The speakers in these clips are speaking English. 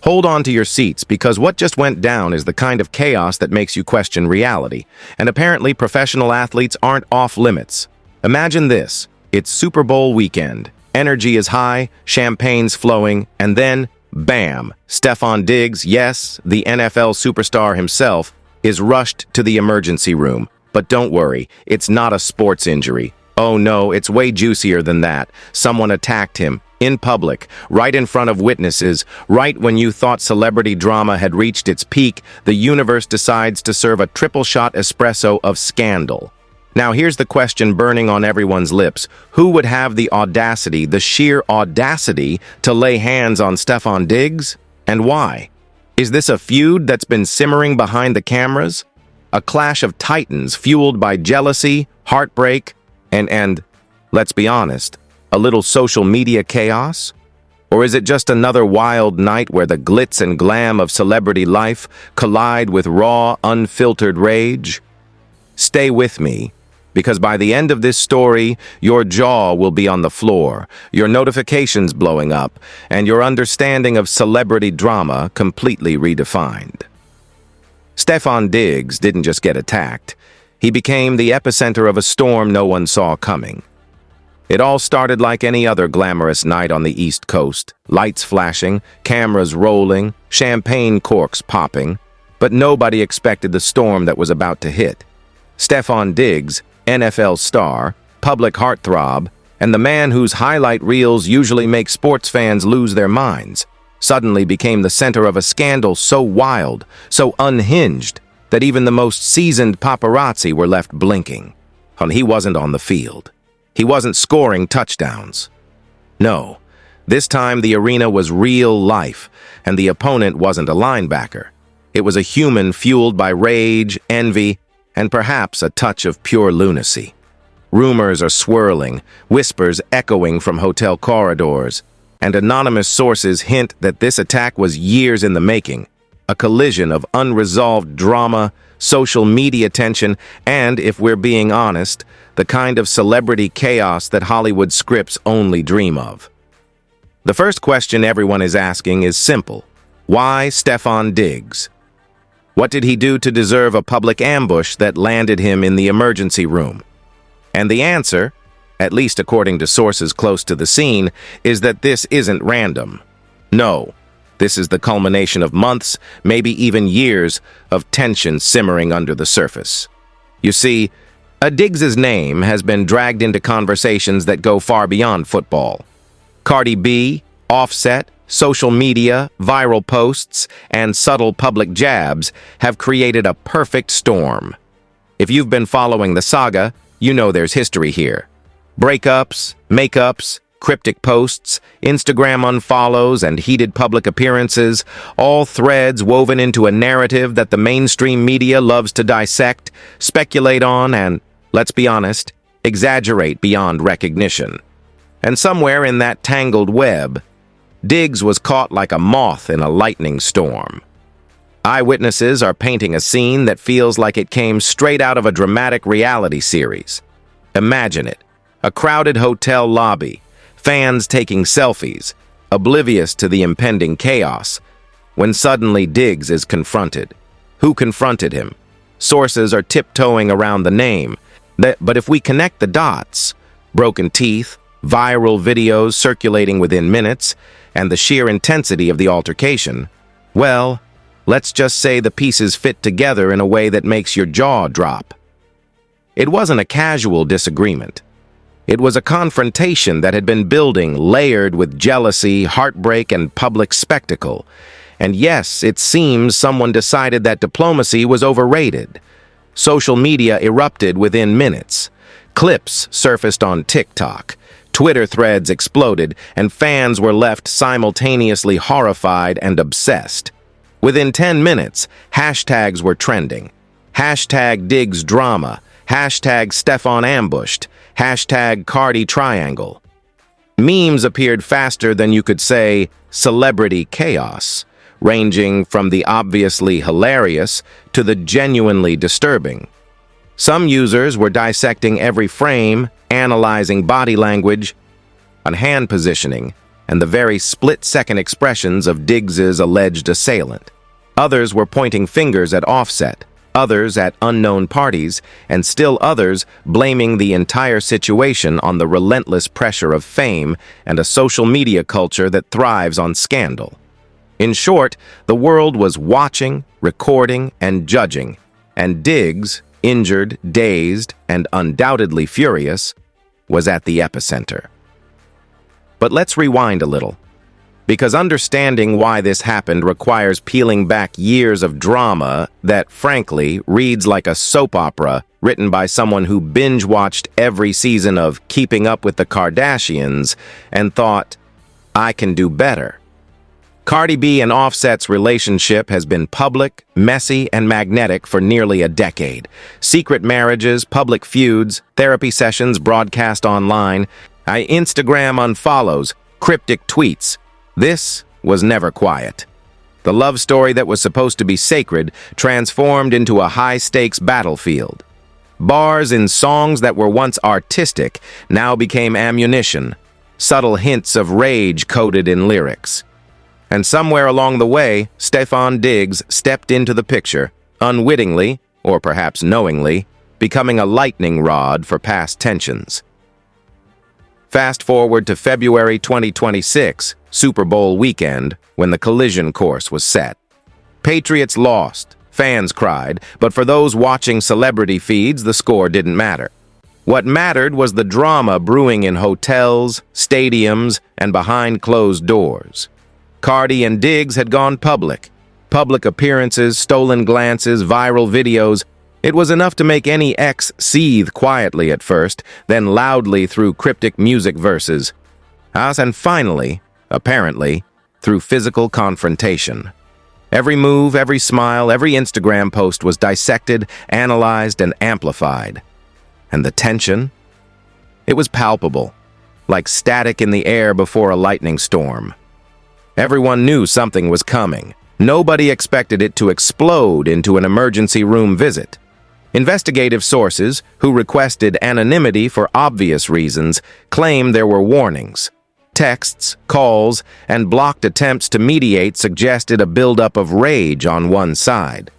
Hold on to your seats because what just went down is the kind of chaos that makes you question reality. And apparently professional athletes aren't off limits. Imagine this. It's Super Bowl weekend. Energy is high, champagne's flowing, and then, bam, Stefon Diggs, yes, the NFL superstar himself, is rushed to the emergency room. But don't worry, it's not a sports injury. Oh no, it's way juicier than that. Someone attacked him. In public, right in front of witnesses, right when you thought celebrity drama had reached its peak, the universe decides to serve a triple-shot espresso of scandal. Now here's the question burning on everyone's lips. Who would have the audacity, the sheer audacity, to lay hands on Stefon Diggs? And why? Is this a feud that's been simmering behind the cameras? A clash of titans fueled by jealousy, heartbreak, and let's be honest, a little social media chaos? Or is it just another wild night where the glitz and glam of celebrity life collide with raw, unfiltered rage? Stay with me, because by the end of this story, your jaw will be on the floor, your notifications blowing up, and your understanding of celebrity drama completely redefined. Stefon Diggs didn't just get attacked. He became the epicenter of a storm no one saw coming. It all started like any other glamorous night on the East Coast, lights flashing, cameras rolling, champagne corks popping, but nobody expected the storm that was about to hit. Stefon Diggs, NFL star, public heartthrob, and the man whose highlight reels usually make sports fans lose their minds, suddenly became the center of a scandal so wild, so unhinged, that even the most seasoned paparazzi were left blinking. And he wasn't on the field. He wasn't scoring touchdowns. No, this time the arena was real life, and the opponent wasn't a linebacker. It was a human fueled by rage, envy, and perhaps a touch of pure lunacy. Rumors are swirling, whispers echoing from hotel corridors, and anonymous sources hint that this attack was years in the making, a collision of unresolved drama, social media tension, and, if we're being honest, the kind of celebrity chaos that Hollywood scripts only dream of. The first question everyone is asking is simple. Why Stefon Diggs? What did he do to deserve a public ambush that landed him in the emergency room? And the answer, at least according to sources close to the scene, is that this isn't random. No, this is the culmination of months, maybe even years, of tension simmering under the surface. You see, Diggs's name has been dragged into conversations that go far beyond football. Cardi B, Offset, social media, viral posts, and subtle public jabs have created a perfect storm. If you've been following the saga, you know there's history here. Breakups, makeups, cryptic posts, Instagram unfollows, and heated public appearances, all threads woven into a narrative that the mainstream media loves to dissect, speculate on, and, let's be honest, exaggerate beyond recognition. And somewhere in that tangled web, Diggs was caught like a moth in a lightning storm. Eyewitnesses are painting a scene that feels like it came straight out of a dramatic reality series. Imagine it, a crowded hotel lobby, fans taking selfies, oblivious to the impending chaos, when suddenly Diggs is confronted. Who confronted him? Sources are tiptoeing around the name, but if we connect the dots, broken teeth, viral videos circulating within minutes, and the sheer intensity of the altercation, well, let's just say the pieces fit together in a way that makes your jaw drop. It wasn't a casual disagreement. It was a confrontation that had been building, layered with jealousy, heartbreak, and public spectacle. And yes, it seems someone decided that diplomacy was overrated. Social media erupted within minutes. Clips surfaced on TikTok. Twitter threads exploded, and fans were left simultaneously horrified and obsessed. Within 10 minutes, hashtags were trending. Hashtag Diggs drama, hashtag Stefon ambushed, hashtag Cardi triangle. Memes appeared faster than you could say celebrity chaos, ranging from the obviously hilarious to the genuinely disturbing. Some users were dissecting every frame, analyzing body language, and hand positioning, and the very split-second expressions of Diggs's alleged assailant. Others were pointing fingers at Offset, others at unknown parties, and still others blaming the entire situation on the relentless pressure of fame and a social media culture that thrives on scandal. In short, the world was watching, recording, and judging, and Diggs, injured, dazed, and undoubtedly furious, was at the epicenter. But let's rewind a little, because understanding why this happened requires peeling back years of drama that, frankly, reads like a soap opera written by someone who binge-watched every season of Keeping Up with the Kardashians and thought, I can do better. Cardi B and Offset's relationship has been public, messy, and magnetic for nearly a decade. Secret marriages, public feuds, therapy sessions broadcast online, Instagram unfollows, cryptic tweets. This was never quiet. The love story that was supposed to be sacred transformed into a high-stakes battlefield. Bars in songs that were once artistic now became ammunition, subtle hints of rage coded in lyrics. And somewhere along the way, Stefon Diggs stepped into the picture, unwittingly, or perhaps knowingly, becoming a lightning rod for past tensions. Fast forward to February 2026, Super Bowl weekend, when the collision course was set. Patriots lost, fans cried, but for those watching celebrity feeds, the score didn't matter. What mattered was the drama brewing in hotels, stadiums, and behind closed doors. Cardi and Diggs had gone public. Public appearances, stolen glances, viral videos. It was enough to make any ex seethe quietly at first, then loudly through cryptic music verses. And finally, apparently, through physical confrontation. Every move, every smile, every Instagram post was dissected, analyzed, and amplified. And the tension? It was palpable, like static in the air before a lightning storm. Everyone knew something was coming. Nobody expected it to explode into an emergency room visit. Investigative sources, who requested anonymity for obvious reasons, claimed there were warnings. Texts, calls, and blocked attempts to mediate suggested a buildup of rage on one side.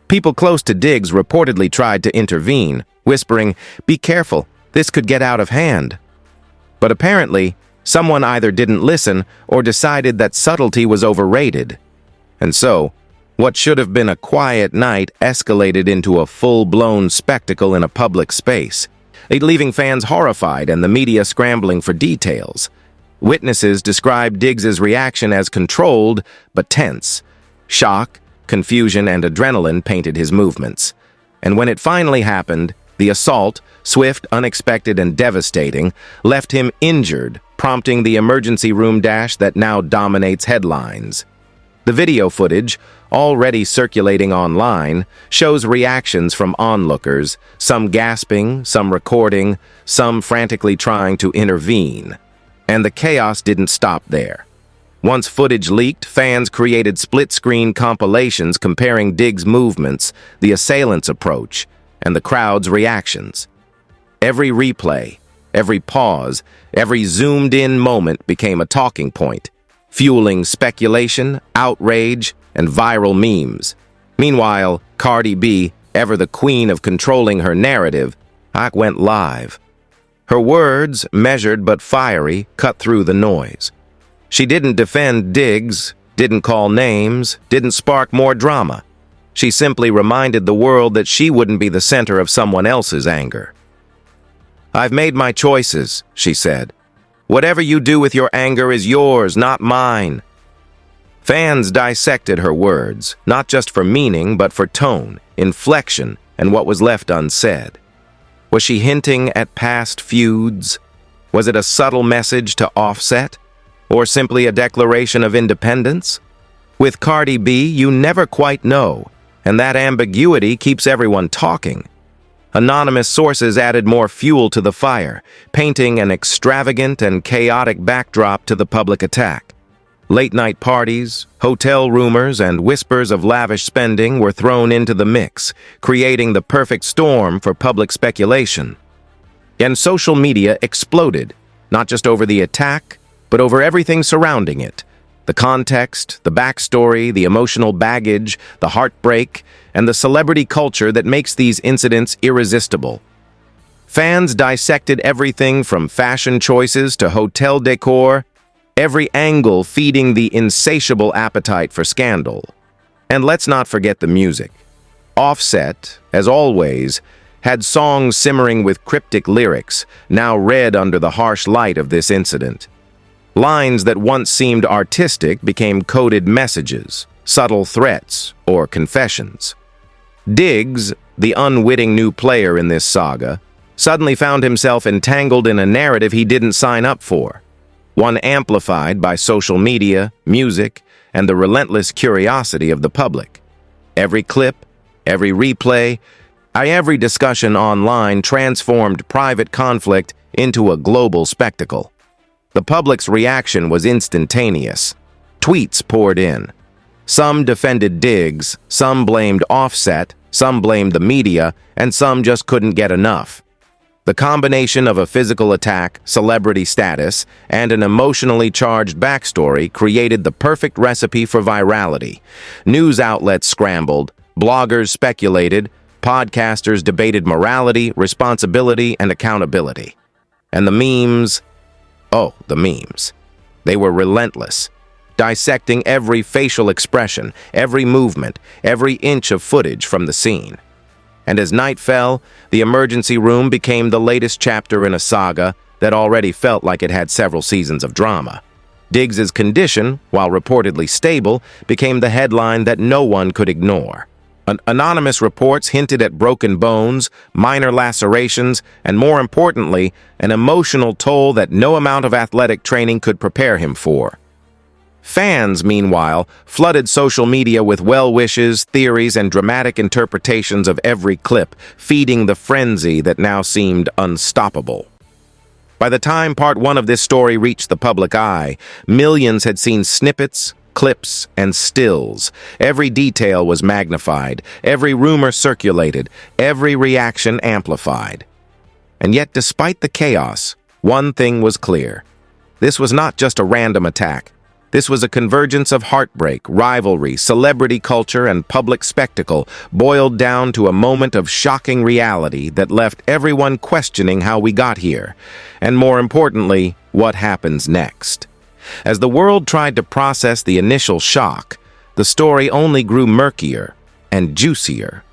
People close to Diggs reportedly tried to intervene, whispering, "Be careful, this could get out of hand." But apparently, someone either didn't listen or decided that subtlety was overrated. And so, what should have been a quiet night escalated into a full-blown spectacle in a public space, leaving fans horrified and the media scrambling for details. Witnesses described Diggs's reaction as controlled but tense. Shock, confusion, and adrenaline painted his movements. And when it finally happened, the assault, swift, unexpected, and devastating, left him injured, prompting the emergency room dash that now dominates headlines. The video footage, already circulating online, shows reactions from onlookers, some gasping, some recording, some frantically trying to intervene. And the chaos didn't stop there. Once footage leaked, fans created split-screen compilations comparing Diggs' movements, the assailant's approach, and the crowd's reactions. Every replay, every pause, every zoomed-in moment became a talking point, fueling speculation, outrage, and viral memes. Meanwhile, Cardi B, ever the queen of controlling her narrative, went live. Her words, measured but fiery, cut through the noise. She didn't defend Diggs, didn't call names, didn't spark more drama. She simply reminded the world that she wouldn't be the center of someone else's anger. "I've made my choices," she said. "Whatever you do with your anger is yours, not mine." Fans dissected her words, not just for meaning, but for tone, inflection, and what was left unsaid. Was she hinting at past feuds? Was it a subtle message to Offset? Or simply a declaration of independence? With Cardi B, you never quite know, and that ambiguity keeps everyone talking. Anonymous sources added more fuel to the fire, painting an extravagant and chaotic backdrop to the public attack. Late-night parties, hotel rumors, and whispers of lavish spending were thrown into the mix, creating the perfect storm for public speculation. And social media exploded, not just over the attack, but over everything surrounding it. The context, the backstory, the emotional baggage, the heartbreak, and the celebrity culture that makes these incidents irresistible. Fans dissected everything from fashion choices to hotel decor, every angle feeding the insatiable appetite for scandal. And let's not forget the music. Offset, as always, had songs simmering with cryptic lyrics, now read under the harsh light of this incident. Lines that once seemed artistic became coded messages, subtle threats, or confessions. Diggs, the unwitting new player in this saga, suddenly found himself entangled in a narrative he didn't sign up for, one amplified by social media, music, and the relentless curiosity of the public. Every clip, every replay, every discussion online transformed private conflict into a global spectacle. The public's reaction was instantaneous. Tweets poured in. Some defended Diggs, some blamed Offset, some blamed the media, and some just couldn't get enough. The combination of a physical attack, celebrity status, and an emotionally charged backstory created the perfect recipe for virality. News outlets scrambled, bloggers speculated, podcasters debated morality, responsibility, and accountability. And the memes... Oh, the memes. They were relentless, dissecting every facial expression, every movement, every inch of footage from the scene. And as night fell, the emergency room became the latest chapter in a saga that already felt like it had several seasons of drama. Diggs's condition, while reportedly stable, became the headline that no one could ignore. Anonymous reports hinted at broken bones, minor lacerations, and more importantly, an emotional toll that no amount of athletic training could prepare him for. Fans, meanwhile, flooded social media with well-wishes, theories, and dramatic interpretations of every clip, feeding the frenzy that now seemed unstoppable. By the time part one of this story reached the public eye, millions had seen snippets, clips, and stills. Every detail was magnified, every rumor circulated, every reaction amplified. And yet, despite the chaos, one thing was clear. This was not just a random attack. This was a convergence of heartbreak, rivalry, celebrity culture, and public spectacle, boiled down to a moment of shocking reality that left everyone questioning how we got here, and more importantly, what happens next. As the world tried to process the initial shock, the story only grew murkier and juicier.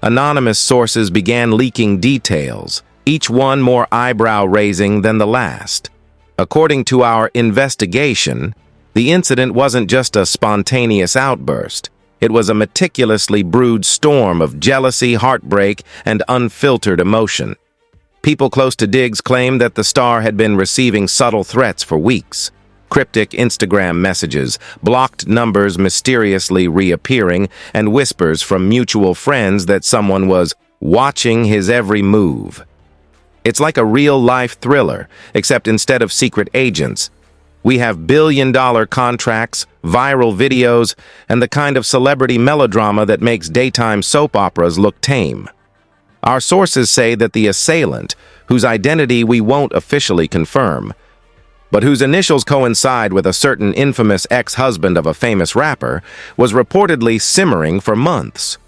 Anonymous sources began leaking details, each one more eyebrow-raising than the last. According to our investigation, the incident wasn't just a spontaneous outburst. It was a meticulously brewed storm of jealousy, heartbreak, and unfiltered emotion. People close to Diggs claimed that the star had been receiving subtle threats for weeks. Cryptic Instagram messages, blocked numbers mysteriously reappearing, and whispers from mutual friends that someone was watching his every move. It's like a real-life thriller, except instead of secret agents, we have billion-dollar contracts, viral videos, and the kind of celebrity melodrama that makes daytime soap operas look tame. Our sources say that the assailant, whose identity we won't officially confirm, but whose initials coincide with a certain infamous ex-husband of a famous rapper, was reportedly simmering for months.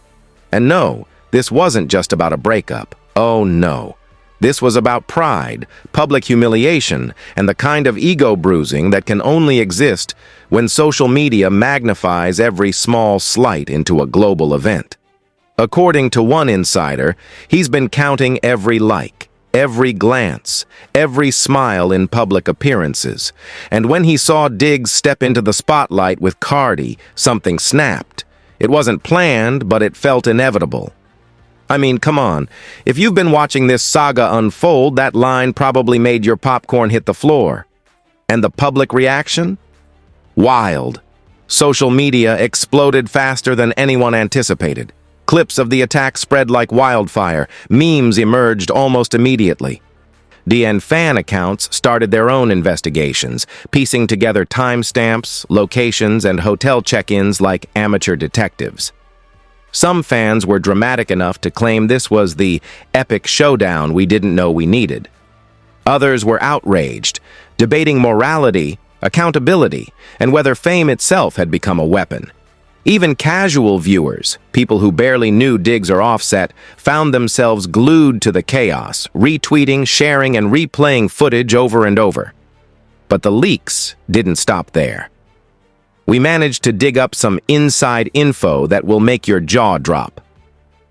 And no, this wasn't just about a breakup. Oh no. This was about pride, public humiliation, and the kind of ego bruising that can only exist when social media magnifies every small slight into a global event. According to one insider, he's been counting every like, every glance, every smile in public appearances, and when he saw Diggs step into the spotlight with Cardi, something snapped. It wasn't planned, but it felt inevitable. I mean, come on. If you've been watching this saga unfold, that line probably made your popcorn hit the floor. And the public reaction? Wild. Social media exploded faster than anyone anticipated. Clips of the attack spread like wildfire. Memes emerged almost immediately. DN fan accounts started their own investigations, piecing together timestamps, locations, and hotel check-ins like amateur detectives. Some fans were dramatic enough to claim this was the epic showdown we didn't know we needed. Others were outraged, debating morality accountability, and whether fame itself had become a weapon. Even casual viewers, people who barely knew Diggs or Offset, found themselves glued to the chaos, retweeting, sharing, and replaying footage over and over. But the leaks didn't stop there. We managed to dig up some inside info that will make your jaw drop.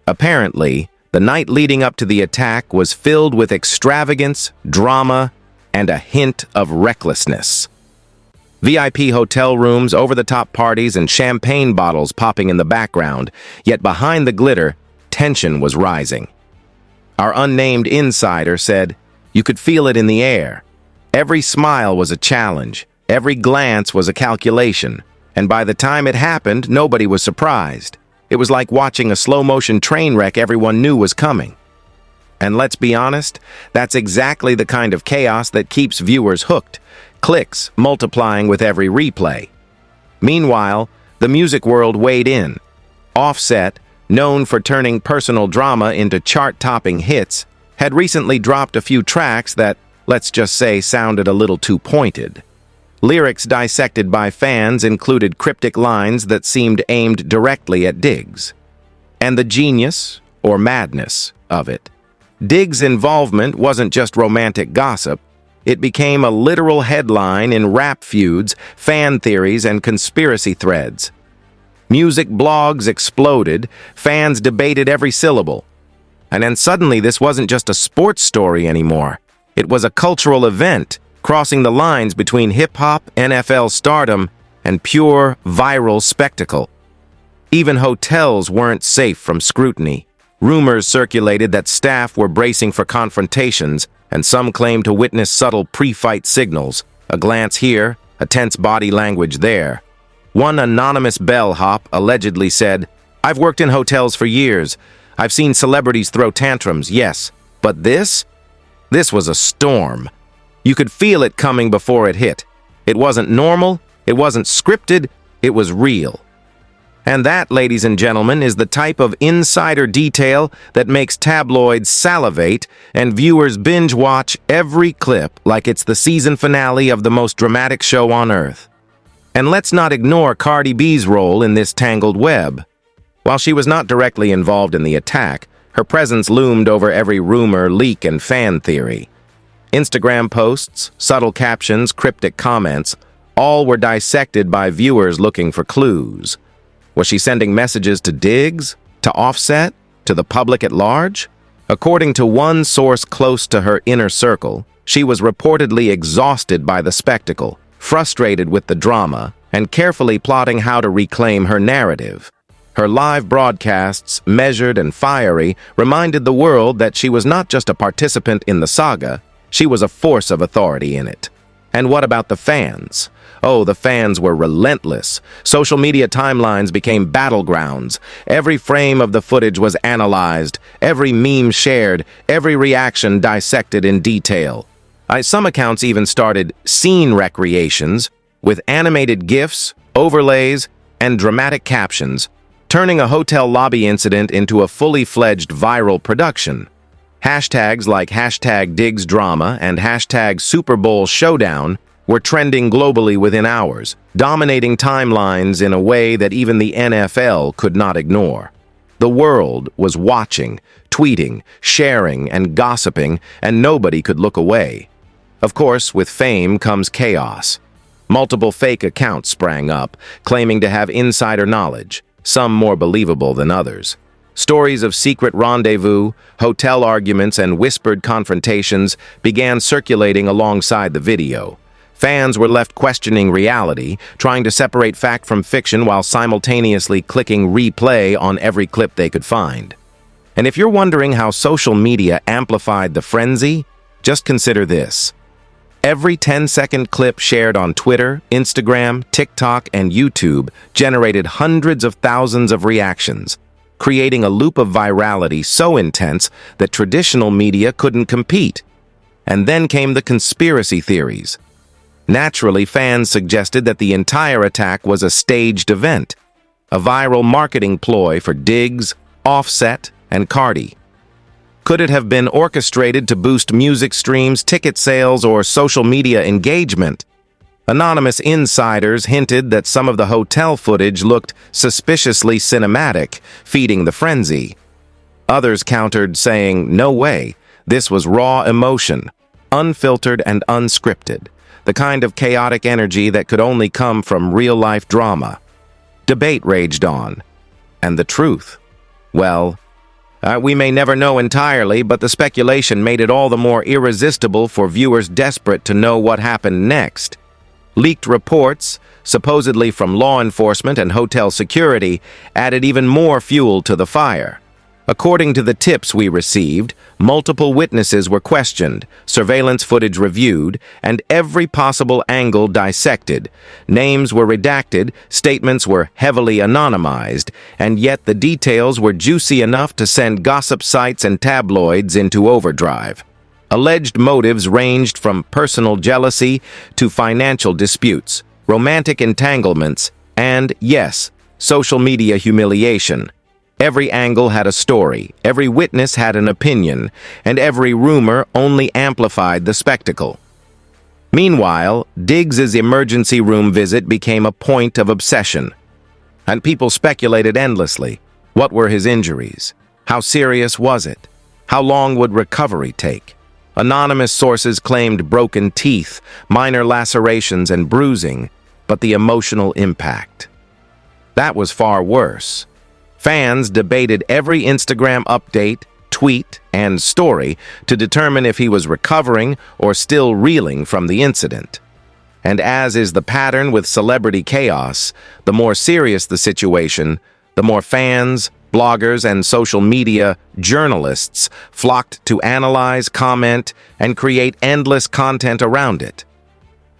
Apparently, the night leading up to the attack was filled with extravagance, drama, and a hint of recklessness. VIP hotel rooms, over-the-top parties, and champagne bottles popping in the background, yet behind the glitter, tension was rising. Our unnamed insider said, "You could feel it in the air. Every smile was a challenge, every glance was a calculation, and by the time it happened, nobody was surprised. It was like watching a slow-motion train wreck everyone knew was coming." And let's be honest, that's exactly the kind of chaos that keeps viewers hooked, clicks multiplying with every replay. Meanwhile, the music world weighed in. Offset, known for turning personal drama into chart-topping hits, had recently dropped a few tracks that, let's just say, sounded a little too pointed. Lyrics dissected by fans included cryptic lines that seemed aimed directly at Diggs. And the genius, or madness, of it. Diggs' involvement wasn't just romantic gossip. It became a literal headline in rap feuds, fan theories, and conspiracy threads. Music blogs exploded, fans debated every syllable. And then suddenly this wasn't just a sports story anymore. It was a cultural event, crossing the lines between hip-hop, NFL stardom, and pure viral spectacle. Even hotels weren't safe from scrutiny. Rumors circulated that staff were bracing for confrontations, and some claimed to witness subtle pre-fight signals, a glance here, a tense body language there. One anonymous bellhop allegedly said, "I've worked in hotels for years. I've seen celebrities throw tantrums, yes. But this? This was a storm. You could feel it coming before it hit. It wasn't normal, it wasn't scripted, it was real." And that, ladies and gentlemen, is the type of insider detail that makes tabloids salivate and viewers binge-watch every clip like it's the season finale of the most dramatic show on earth. And let's not ignore Cardi B's role in this tangled web. While she was not directly involved in the attack, her presence loomed over every rumor, leak, and fan theory. Instagram posts, subtle captions, cryptic comments, all were dissected by viewers looking for clues. Was she sending messages to Diggs, to Offset, to the public at large? According to one source close to her inner circle, she was reportedly exhausted by the spectacle, frustrated with the drama, and carefully plotting how to reclaim her narrative. Her live broadcasts, measured and fiery, reminded the world that she was not just a participant in the saga, she was a force of authority in it. And what about the fans? Oh, the fans were relentless. Social media timelines became battlegrounds. Every frame of the footage was analyzed, every meme shared, every reaction dissected in detail. Some accounts even started scene recreations with animated GIFs, overlays, and dramatic captions, turning a hotel lobby incident into a fully fledged viral production. Hashtags like #DiggsDrama and #Super Bowl Showdown were trending globally within hours, dominating timelines in a way that even the NFL could not ignore. The world was watching, tweeting, sharing, and gossiping, and nobody could look away. Of course, with fame comes chaos. Multiple fake accounts sprang up, claiming to have insider knowledge, some more believable than others. Stories of secret rendezvous, hotel arguments, and whispered confrontations began circulating alongside the video. Fans were left questioning reality, trying to separate fact from fiction while simultaneously clicking replay on every clip they could find. And if you're wondering how social media amplified the frenzy, just consider this. Every 10-second clip shared on Twitter, Instagram, TikTok, and YouTube generated hundreds of thousands of reactions, creating a loop of virality so intense that traditional media couldn't compete. And then came the conspiracy theories. Naturally, fans suggested that the entire attack was a staged event, a viral marketing ploy for Diggs, Offset, and Cardi. Could it have been orchestrated to boost music streams, ticket sales, or social media engagement? Anonymous insiders hinted that some of the hotel footage looked suspiciously cinematic, feeding the frenzy. Others countered, saying, "No way, this was raw emotion, unfiltered and unscripted, the kind of chaotic energy that could only come from real-life drama." Debate raged on. And the truth? Well, we may never know entirely, but the speculation made it all the more irresistible for viewers desperate to know what happened next. Leaked reports, supposedly from law enforcement and hotel security, added even more fuel to the fire. According to the tips we received, multiple witnesses were questioned, surveillance footage reviewed, and every possible angle dissected. Names were redacted, statements were heavily anonymized, and yet the details were juicy enough to send gossip sites and tabloids into overdrive. Alleged motives ranged from personal jealousy to financial disputes, romantic entanglements, and, yes, social media humiliation. Every angle had a story, every witness had an opinion, and every rumor only amplified the spectacle. Meanwhile, Diggs's emergency room visit became a point of obsession, and people speculated endlessly. What were his injuries? How serious was it? How long would recovery take? Anonymous sources claimed broken teeth, minor lacerations, and bruising, but the emotional impact. That was far worse. Fans debated every Instagram update, tweet, and story to determine if he was recovering or still reeling from the incident. And as is the pattern with celebrity chaos, the more serious the situation, the more fans, bloggers, and social media journalists flocked to analyze, comment, and create endless content around it.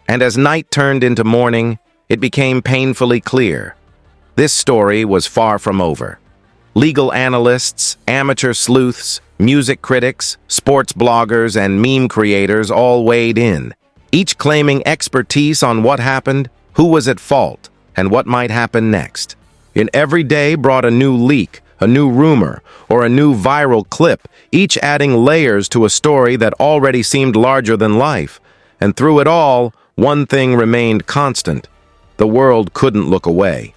And as night turned into morning, it became painfully clear. This story was far from over. Legal analysts, amateur sleuths, music critics, sports bloggers, and meme creators all weighed in, each claiming expertise on what happened, who was at fault, and what might happen next. In every day brought a new leak, a new rumor, or a new viral clip, each adding layers to a story that already seemed larger than life. And through it all, one thing remained constant. The world couldn't look away.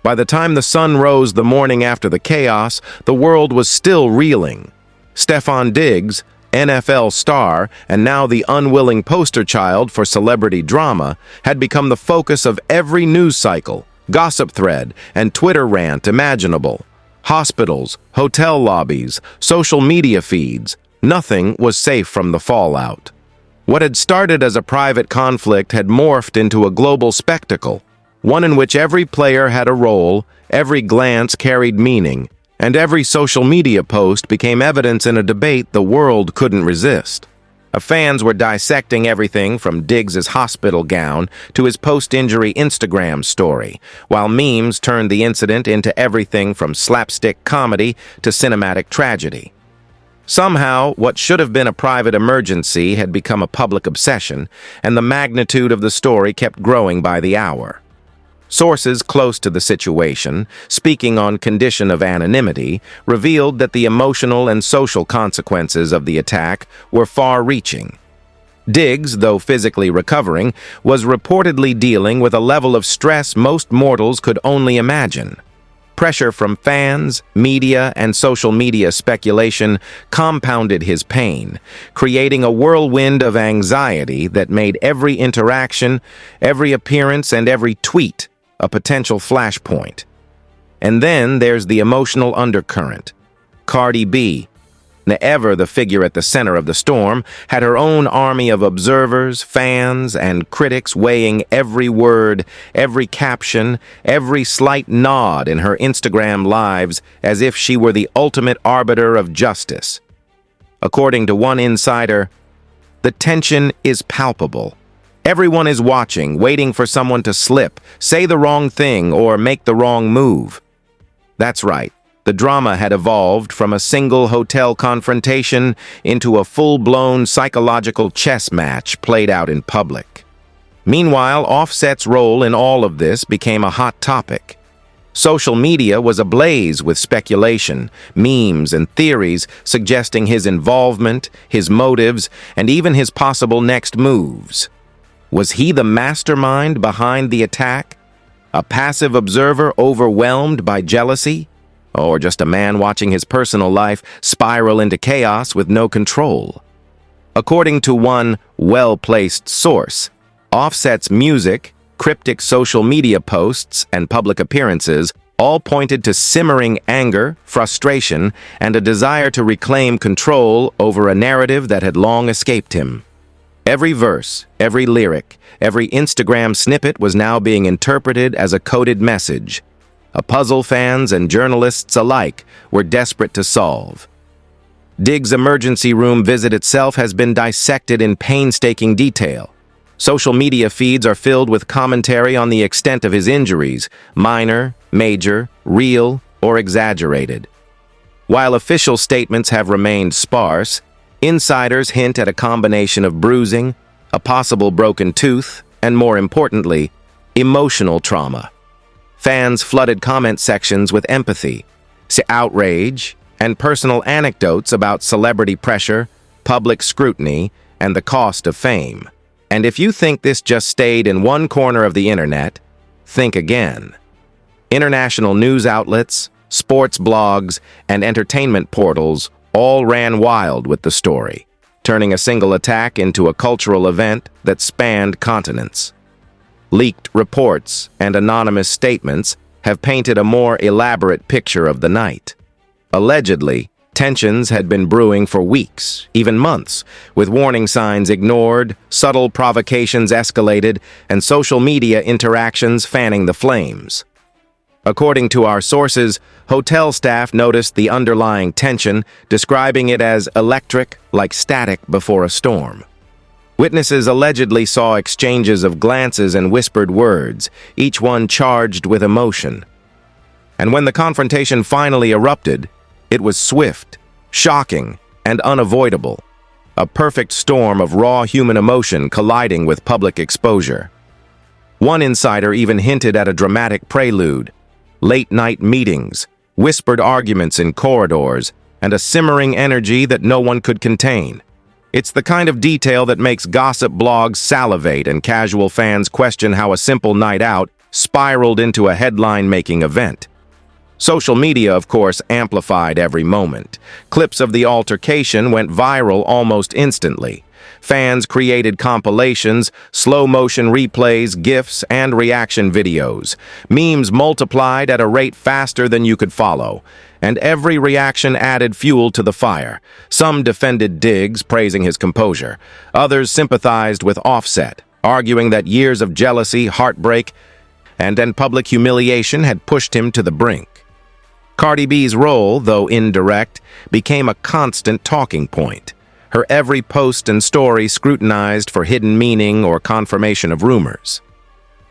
By the time the sun rose the morning after the chaos, the world was still reeling. Stefon Diggs, NFL star and now the unwilling poster child for celebrity drama, had become the focus of every news cycle, gossip thread, and Twitter rant imaginable. Hospitals, hotel lobbies, social media feeds, nothing was safe from the fallout. What had started as a private conflict had morphed into a global spectacle, one in which every player had a role, every glance carried meaning, and every social media post became evidence in a debate the world couldn't resist. Fans were dissecting everything from Diggs's hospital gown to his post-injury Instagram story, while memes turned the incident into everything from slapstick comedy to cinematic tragedy. Somehow, what should have been a private emergency had become a public obsession, and the magnitude of the story kept growing by the hour. Sources close to the situation, speaking on condition of anonymity, revealed that the emotional and social consequences of the attack were far-reaching. Diggs, though physically recovering, was reportedly dealing with a level of stress most mortals could only imagine. Pressure from fans, media, and social media speculation compounded his pain, creating a whirlwind of anxiety that made every interaction, every appearance, and every tweet a potential flashpoint. And then there's the emotional undercurrent. Cardi B, ever the figure at the center of the storm, had her own army of observers, fans, and critics weighing every word, every caption, every slight nod in her Instagram lives as if she were the ultimate arbiter of justice. According to one insider, the tension is palpable. Everyone is watching, waiting for someone to slip, say the wrong thing, or make the wrong move. That's right. The drama had evolved from a single hotel confrontation into a full-blown psychological chess match played out in public. Meanwhile, Offset's role in all of this became a hot topic. Social media was ablaze with speculation, memes, and theories suggesting his involvement, his motives, and even his possible next moves. Was he the mastermind behind the attack? A passive observer overwhelmed by jealousy? Or just a man watching his personal life spiral into chaos with no control? According to one well-placed source, Offset's music, cryptic social media posts, and public appearances all pointed to simmering anger, frustration, and a desire to reclaim control over a narrative that had long escaped him. Every verse, every lyric, every Instagram snippet was now being interpreted as a coded message, a puzzle fans and journalists alike were desperate to solve. Diggs' emergency room visit itself has been dissected in painstaking detail. Social media feeds are filled with commentary on the extent of his injuries, minor, major, real, or exaggerated. While official statements have remained sparse, insiders hint at a combination of bruising, a possible broken tooth, and more importantly, emotional trauma. Fans flooded comment sections with empathy, outrage, and personal anecdotes about celebrity pressure, public scrutiny, and the cost of fame. And if you think this just stayed in one corner of the internet, think again. International news outlets, sports blogs, and entertainment portals all ran wild with the story, turning a single attack into a cultural event that spanned continents. Leaked reports and anonymous statements have painted a more elaborate picture of the night. Allegedly, tensions had been brewing for weeks, even months, with warning signs ignored, subtle provocations escalated, and social media interactions fanning the flames. According to our sources, hotel staff noticed the underlying tension, describing it as electric, like static before a storm. Witnesses allegedly saw exchanges of glances and whispered words, each one charged with emotion. And when the confrontation finally erupted, it was swift, shocking, and unavoidable. A perfect storm of raw human emotion colliding with public exposure. One insider even hinted at a dramatic prelude: late-night meetings, whispered arguments in corridors, and a simmering energy that no one could contain. It's the kind of detail that makes gossip blogs salivate and casual fans question how a simple night out spiraled into a headline-making event. Social media, of course, amplified every moment. Clips of the altercation went viral almost instantly. Fans created compilations, slow-motion replays, GIFs, and reaction videos. Memes multiplied at a rate faster than you could follow, and every reaction added fuel to the fire. Some defended Diggs, praising his composure. Others sympathized with Offset, arguing that years of jealousy, heartbreak, and public humiliation had pushed him to the brink. Cardi B's role, though indirect, became a constant talking point. Her every post and story scrutinized for hidden meaning or confirmation of rumors.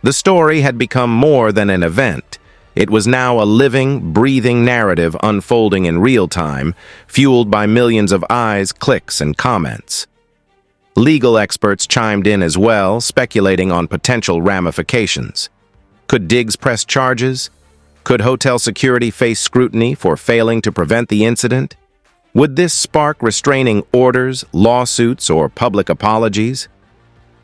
The story had become more than an event. It was now a living, breathing narrative unfolding in real time, fueled by millions of eyes, clicks, and comments. Legal experts chimed in as well, speculating on potential ramifications. Could Diggs press charges? Could hotel security face scrutiny for failing to prevent the incident? Would this spark restraining orders, lawsuits, or public apologies?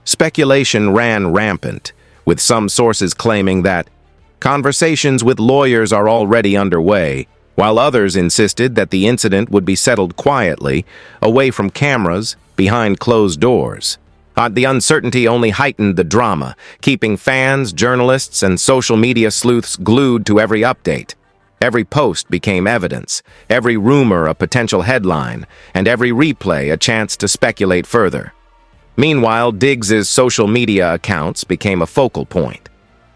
Speculation ran rampant, with some sources claiming that conversations with lawyers are already underway, while others insisted that the incident would be settled quietly, away from cameras, behind closed doors. The uncertainty only heightened the drama, keeping fans, journalists, and social media sleuths glued to every update. Every post became evidence, every rumor a potential headline, and every replay a chance to speculate further. Meanwhile, Diggs' social media accounts became a focal point.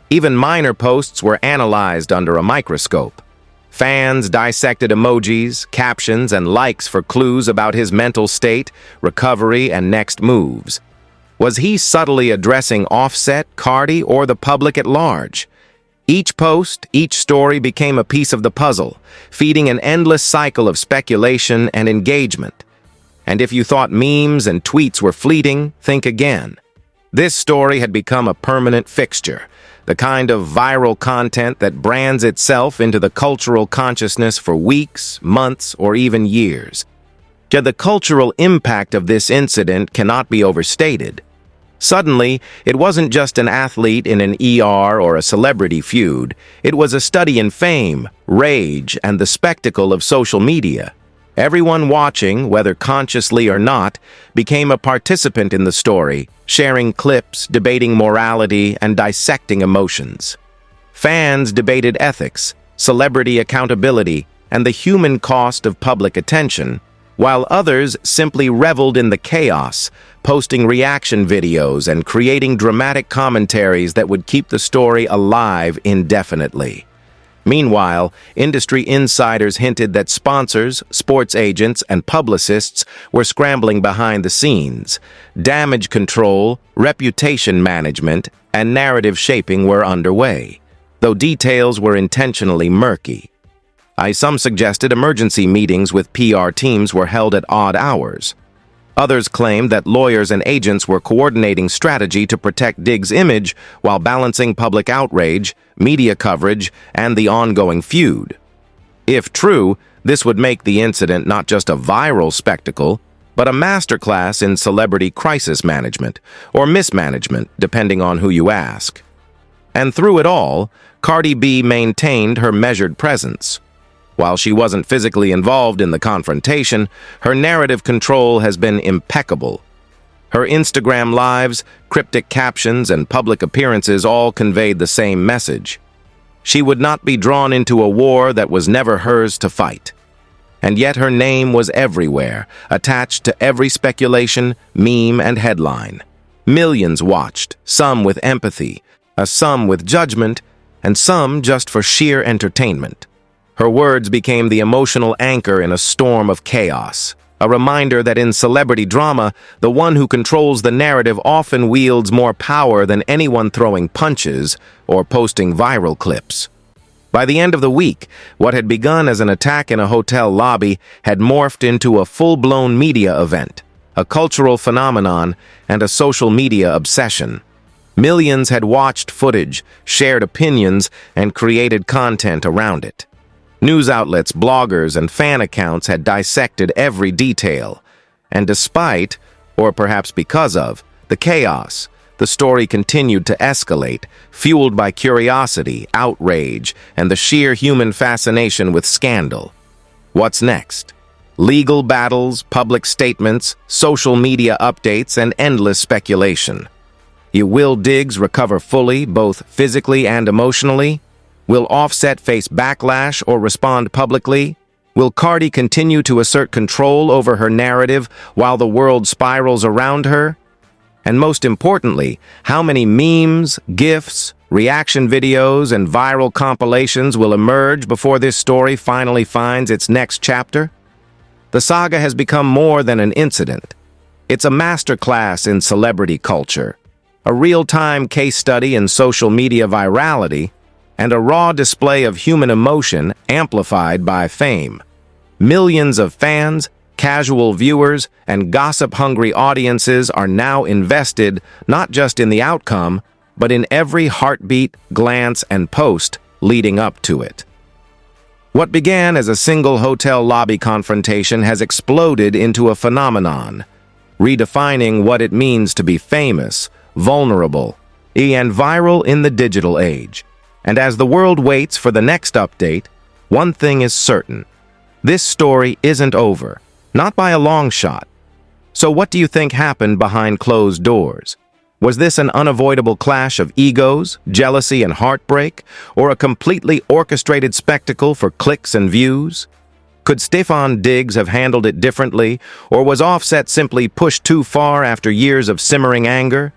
Even minor posts were analyzed under a microscope. Fans dissected emojis, captions, and likes for clues about his mental state, recovery, and next moves. Was he subtly addressing Offset, Cardi, or the public at large? Each post, each story became a piece of the puzzle, feeding an endless cycle of speculation and engagement. And if you thought memes and tweets were fleeting, think again. This story had become a permanent fixture, the kind of viral content that brands itself into the cultural consciousness for weeks, months, or even years. Yet the cultural impact of this incident cannot be overstated. Suddenly, it wasn't just an athlete in an ER or a celebrity feud. It was a study in fame, rage, and the spectacle of social media. Everyone watching, whether consciously or not, became a participant in the story, sharing clips, debating morality, and dissecting emotions. Fans debated ethics, celebrity accountability, and the human cost of public attention, while others simply reveled in the chaos, posting reaction videos and creating dramatic commentaries that would keep the story alive indefinitely. Meanwhile, industry insiders hinted that sponsors, sports agents, and publicists were scrambling behind the scenes. Damage control, reputation management, and narrative shaping were underway, though details were intentionally murky. Some suggested emergency meetings with PR teams were held at odd hours. Others claimed that lawyers and agents were coordinating strategy to protect Diggs' image while balancing public outrage, media coverage, and the ongoing feud. If true, this would make the incident not just a viral spectacle, but a masterclass in celebrity crisis management, or mismanagement, depending on who you ask. And through it all, Cardi B maintained her measured presence. While she wasn't physically involved in the confrontation, her narrative control has been impeccable. Her Instagram lives, cryptic captions, and public appearances all conveyed the same message. She would not be drawn into a war that was never hers to fight. And yet her name was everywhere, attached to every speculation, meme, and headline. Millions watched, some with empathy, some with judgment, and some just for sheer entertainment. Her words became the emotional anchor in a storm of chaos, a reminder that in celebrity drama, the one who controls the narrative often wields more power than anyone throwing punches or posting viral clips. By the end of the week, what had begun as an attack in a hotel lobby had morphed into a full-blown media event, a cultural phenomenon, and a social media obsession. Millions had watched footage, shared opinions, and created content around it. News outlets, bloggers, and fan accounts had dissected every detail. And despite, or perhaps because of, the chaos, the story continued to escalate, fueled by curiosity, outrage, and the sheer human fascination with scandal. What's next? Legal battles, public statements, social media updates, and endless speculation. Will Diggs recover fully, both physically and emotionally? Will Offset face backlash or respond publicly? Will Cardi continue to assert control over her narrative while the world spirals around her? And most importantly, how many memes, GIFs, reaction videos, and viral compilations will emerge before this story finally finds its next chapter? The saga has become more than an incident. It's a masterclass in celebrity culture, a real-time case study in social media virality, and a raw display of human emotion amplified by fame. Millions of fans, casual viewers, and gossip-hungry audiences are now invested not just in the outcome, but in every heartbeat, glance, and post leading up to it. What began as a single hotel lobby confrontation has exploded into a phenomenon, redefining what it means to be famous, vulnerable, and viral in the digital age. And as the world waits for the next update, one thing is certain. This story isn't over, not by a long shot. So what do you think happened behind closed doors? Was this an unavoidable clash of egos, jealousy, and heartbreak, or a completely orchestrated spectacle for clicks and views? Could Stefon Diggs have handled it differently, or was Offset simply pushed too far after years of simmering anger?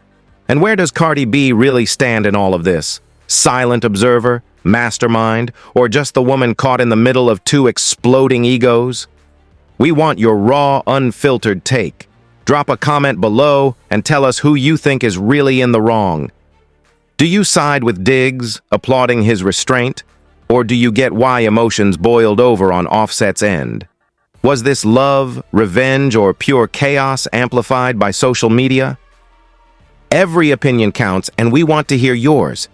And where does Cardi B really stand in all of this? Silent observer, mastermind, or just the woman caught in the middle of two exploding egos? We want your raw, unfiltered take. Drop a comment below and tell us who you think is really in the wrong. Do you side with Diggs, applauding his restraint, or do you get why emotions boiled over on Offset's end? Was this love, revenge, or pure chaos amplified by social media? Every opinion counts, and we want to hear yours.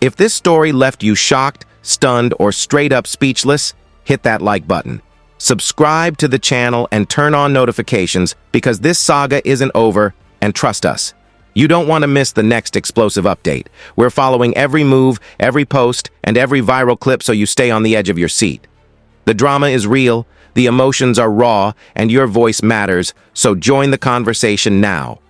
If this story left you shocked, stunned, or straight up speechless, hit that like button. Subscribe to the channel and turn on notifications because this saga isn't over, and trust us, You don't want to miss the next explosive update. We're following every move, every post, and every viral clip so you stay on the edge of your seat. The drama is real, the emotions are raw, and your voice matters, so join the conversation now.